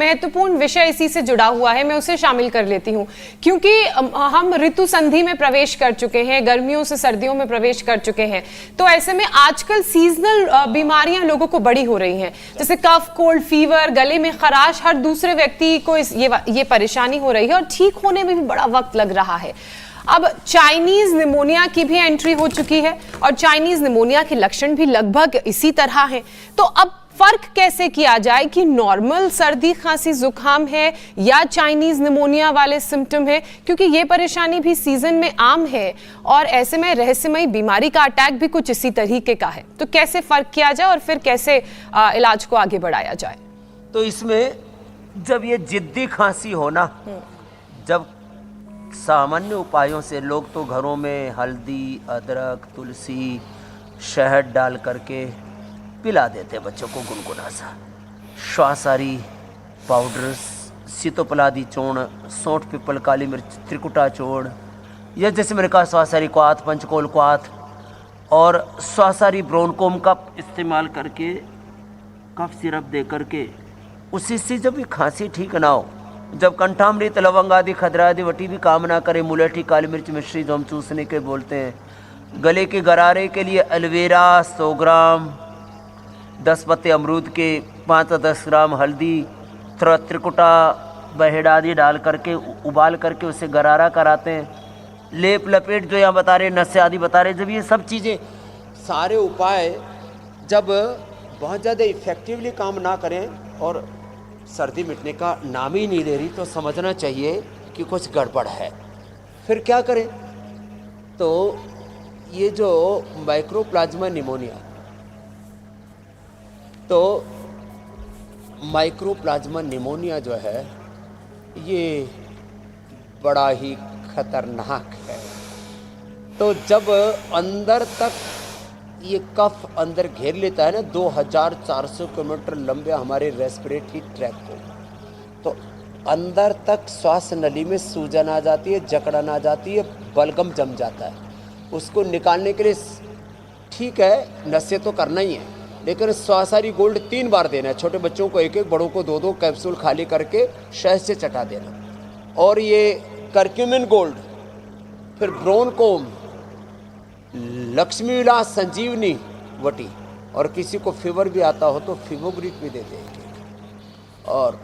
महत्वपूर्ण विषय इसी से जुड़ा हुआ है, मैं उसे शामिल कर लेती हूँ, क्योंकि हम ऋतु संधि में प्रवेश कर चुके हैं, गर्मियों से सर्दियों में प्रवेश कर चुके हैं। तो ऐसे में आजकल सीजनल बीमारियां लोगों को बड़ी हो रही हैं, जैसे कफ, कोल्ड, फीवर, गले में खराश। हर दूसरे व्यक्ति को ये परेशानी हो रही है और ठीक होने में भी बड़ा वक्त लग रहा है। अब चाइनीज निमोनिया की भी एंट्री हो चुकी है और चाइनीज निमोनिया के लक्षण भी लगभग इसी तरह हैं। तो अब फर्क कैसे किया जाए कि नॉर्मल सर्दी, खांसी, जुकाम है या चाइनीज निमोनिया वाले सिम्टम है, क्योंकि ये परेशानी भी सीजन में आम है और ऐसे में रहस्यमयी बीमारी का अटैक भी कुछ इसी तरीके का है। तो कैसे फर्क किया जाए और फिर कैसे इलाज को आगे बढ़ाया जाए? तो इसमें जब ये जिद्दी खांसी हो ना, जब सामान्य उपायों से लोग तो घरों में हल्दी, अदरक, तुलसी, शहद डाल करके पिला देते बच्चों को गुनगुना सा। श्वासारी पाउडर, सीतोपलादी चूर्ण, सौंठ, पिपल, काली मिर्च, त्रिकुटा चूर्ण, या जैसे मैंने कहा श्वासारी क्वाथ, पंचकोल क्वाथ और श्वासारी ब्रोनकोम का इस्तेमाल करके कफ सिरप दे करके उसी से जब ये खांसी ठीक ना हो, जब कंठामृत, लवंग आदि, खदरा आदि वटी भी काम ना करे, मुलेठी, काली मिर्च, मिश्री जो हम चूसने के बोलते हैं, गले के गरारे के लिए एलोवेरा 100 ग्राम, 10 पत्ते अमरूद के, 5 से 10 ग्राम हल्दी, त्रिकुटा, बहेड़ आदि डाल करके उबाल करके उससे गरारा कराते हैं। लेप लपेट जो यहाँ बता रहे, नशे आदि बता रहे, जब ये सब चीज़ें, सारे उपाय जब बहुत ज़्यादा इफ़ेक्टिवली काम ना करें और सर्दी मिटने का नाम ही नहीं ले रही, तो समझना चाहिए कि कुछ गड़बड़ है। फिर क्या करें? तो ये जो माइक्रोप्लाज्मा निमोनिया, तो माइक्रोप्लाज्मा निमोनिया जो है ये बड़ा ही खतरनाक है। तो जब अंदर तक ये कफ अंदर घेर लेता है ना 2400 किलोमीटर लंबे हमारे रेस्पिरेटरी ट्रैक को, तो अंदर तक श्वास नली में सूजन आ जाती है, जकड़न आ जाती है, बलगम जम जाता है। उसको निकालने के लिए ठीक है नशे तो करना ही है, लेकिन श्वासारी गोल्ड 3 बार देना है। छोटे बच्चों को 1-1, बड़ों को 2-2 कैप्सूल खाली करके शहद से चटा देना। और ये करक्यूमिन गोल्ड, फिर ब्रोनकोम, लक्ष्मी विलास, संजीवनी वटी, और किसी को फीवर भी आता हो तो फीवोग्रिक भी दे देंगे। और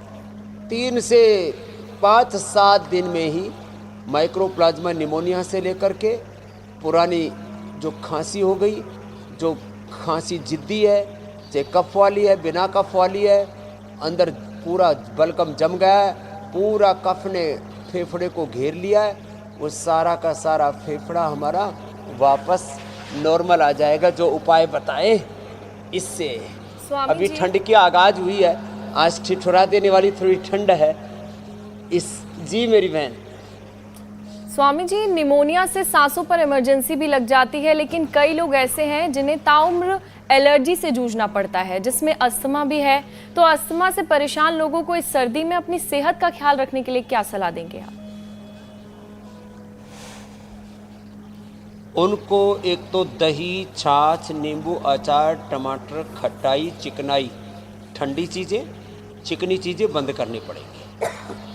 3 से 5-7 दिन में ही माइक्रोप्लाज्मा निमोनिया से लेकर के पुरानी जो खांसी हो गई, जो खांसी जिद्दी है, चाहे कफ वाली है, बिना कफ वाली है, अंदर पूरा बलगम जम गया है, पूरा कफ ने फेफड़े को घेर लिया है, वो सारा का सारा फेफड़ा हमारा वापस नॉर्मल आ जाएगा। जो उपाय बताए इससे। अभी ठंड की आगाज हुई है, आज ठिठुरा देने वाली थोड़ी ठंड है इस। जी मेरी बहन। स्वामी जी, निमोनिया से सांसों पर इमरजेंसी भी लग जाती है, लेकिन कई लोग ऐसे हैं जिन्हें ताउम्र एलर्जी से जूझना पड़ता है, जिसमें अस्थमा भी है। तो अस्थमा से परेशान लोगों को इस सर्दी में अपनी सेहत का ख्याल रखने के लिए क्या सलाह देंगे आप? उनको एक तो दही, छाछ, नींबू, अचार, टमाटर, खटाई, चिकनाई, ठंडी चीज़ें, चिकनी चीज़ें बंद करनी पड़ेगी।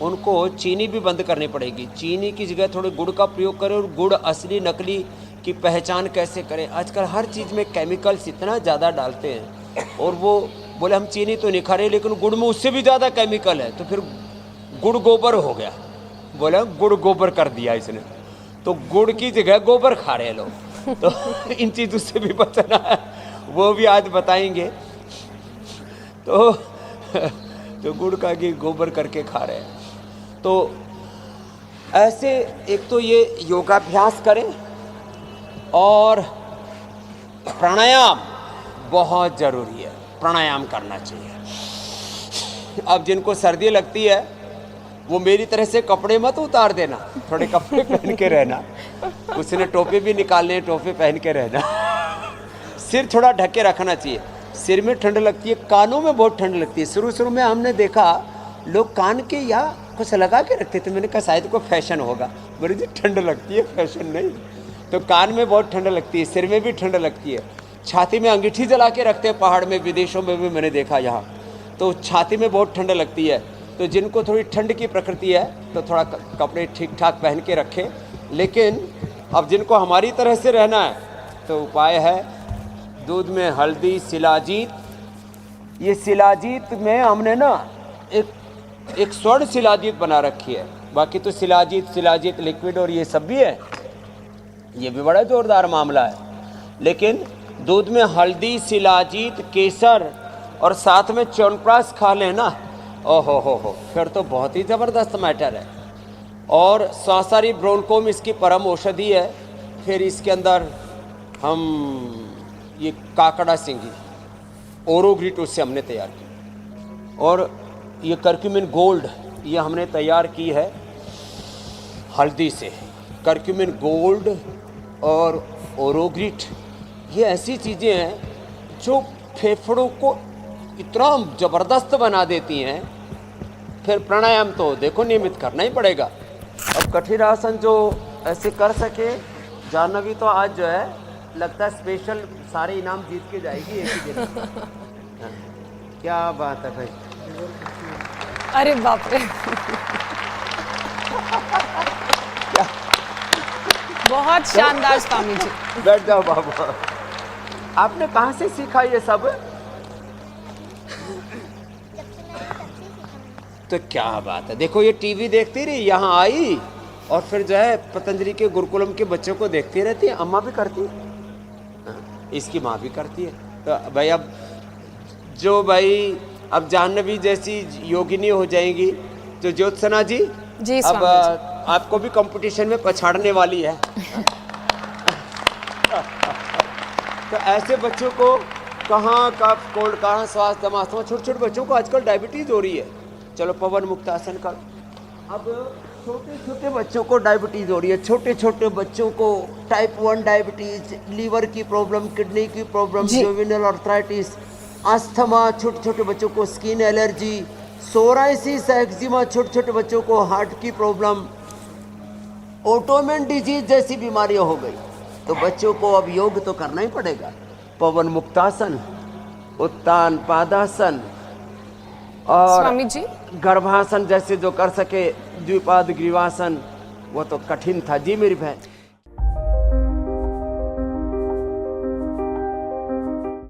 उनको चीनी भी बंद करनी पड़ेगी। चीनी की जगह थोड़े गुड़ का प्रयोग करें। और गुड़ असली नकली की पहचान कैसे करें? आजकल हर चीज़ में केमिकल्स इतना ज़्यादा डालते हैं, और वो बोले हम चीनी तो नहीं खा रहे, लेकिन गुड़ में उससे भी ज़्यादा केमिकल है, तो फिर गुड़ गोबर हो गया। बोला गुड़ गोबर कर दिया इसने, तो गुड़ की जगह गोबर खा रहे हैं लोग। तो इन चीज़ों से भी बचना है, वो भी आज बताएंगे। तो गुड़ का घी गोबर करके खा रहे हैं। तो ऐसे एक तो ये योगाभ्यास करें, और प्राणायाम बहुत ज़रूरी है, प्राणायाम करना चाहिए। अब जिनको सर्दी लगती है वो मेरी तरह से कपड़े मत उतार देना, थोड़े कपड़े पहन के रहना। उसने टोपी भी निकालने, टोपी पहन के रहना। सिर थोड़ा ढके रखना चाहिए। सिर में ठंड लगती है, कानों में बहुत ठंड लगती है। शुरू में हमने देखा लोग कान के या कुछ लगा के रखते थे, मैंने कहा शायद कोई फैशन होगा। बोले जी ठंड लगती है, फैशन नहीं। तो कान में बहुत ठंड लगती है, सिर में भी ठंड लगती है। छाती में अंगीठी जला के रखते हैं, पहाड़ में, विदेशों में भी मैंने देखा यहाँ। तो छाती में बहुत ठंड लगती है, तो जिनको थोड़ी ठंड की प्रकृति है तो थोड़ा कपड़े ठीक ठाक पहन के रखें। लेकिन अब जिनको हमारी तरह से रहना है तो उपाय है दूध में हल्दी, शिलाजीत। ये शिलाजीत में हमने ना एक स्वर्ण शिलाजीत बना रखी है। बाकी तो शिलाजीत लिक्विड और ये सब भी है, ये भी बड़ा जोरदार मामला है। लेकिन दूध में हल्दी, शिलाजीत, केसर और साथ में च्यवनप्राश खा लेना, ओहो हो, फिर तो बहुत ही ज़बरदस्त मैटर है। और सांसारी ब्रोंकोम इसकी परम औषधि है। फिर इसके अंदर हम ये काकड़ा सिंगी ओरोग्रिट उससे हमने तैयार की, और ये करक्यूमिन गोल्ड ये हमने तैयार की है हल्दी से। करक्यूमिन गोल्ड और ओरोग्रिट ये ऐसी चीज़ें हैं जो फेफड़ों को इतना ज़बरदस्त बना देती हैं। फिर प्राणायाम तो देखो नियमित करना ही पड़ेगा। अब कठिन आसन जो ऐसे कर सके, जाह्नवी तो आज जो है लगता है स्पेशल सारे इनाम जीत के जाएगी एक ही दिन। हाँ, क्या बात है भाई। अरे बाप रे बहुत शानदार स्वामी जी। बैठ जाओ बाबा। आपने कहाँ से सीखा ये सब? तो क्या बात है, देखो ये टीवी देखती रही, यहाँ आई और फिर जो है पतंजलि के गुरुकुलम के बच्चों को देखती रहती है। अम्मा भी करती है, हाँ, इसकी माँ भी करती है। तो भाई अब जो भाई अब जाह्नवी जैसी योगिनी हो जाएंगी तो ज्योत्सना जी अब आपको भी कंपटीशन में पछाड़ने वाली है। तो ऐसे बच्चों को कहाँ कफ कोल्ड, कहाँ श्वास दमास्थमा, छोटे छोटे बच्चों को आजकल डायबिटीज हो रही है। चलो पवन मुक्तासन करो। अब छोटे छोटे बच्चों को डायबिटीज हो रही है, छोटे छोटे बच्चों को टाइप 1 डायबिटीज, लीवर की प्रॉब्लम, किडनी की प्रॉब्लम, जोविनल आर्थराइटिस, अस्थमा, छोटे छोटे बच्चों को स्किन एलर्जी, सोराइसिस, एक्जिमा, छोटे छोटे बच्चों को हार्ट की प्रॉब्लम, ऑटोइम्यून डिजीज जैसी बीमारियां हो गई। तो बच्चों को अब योग तो करना ही पड़ेगा। पवन मुक्तासन, उत्तान पादासन और स्वामी जी गर्भासन जैसे जो कर सके, द्विपाद ग्रीवासन, वो तो कठिन था जी मेरी बहन।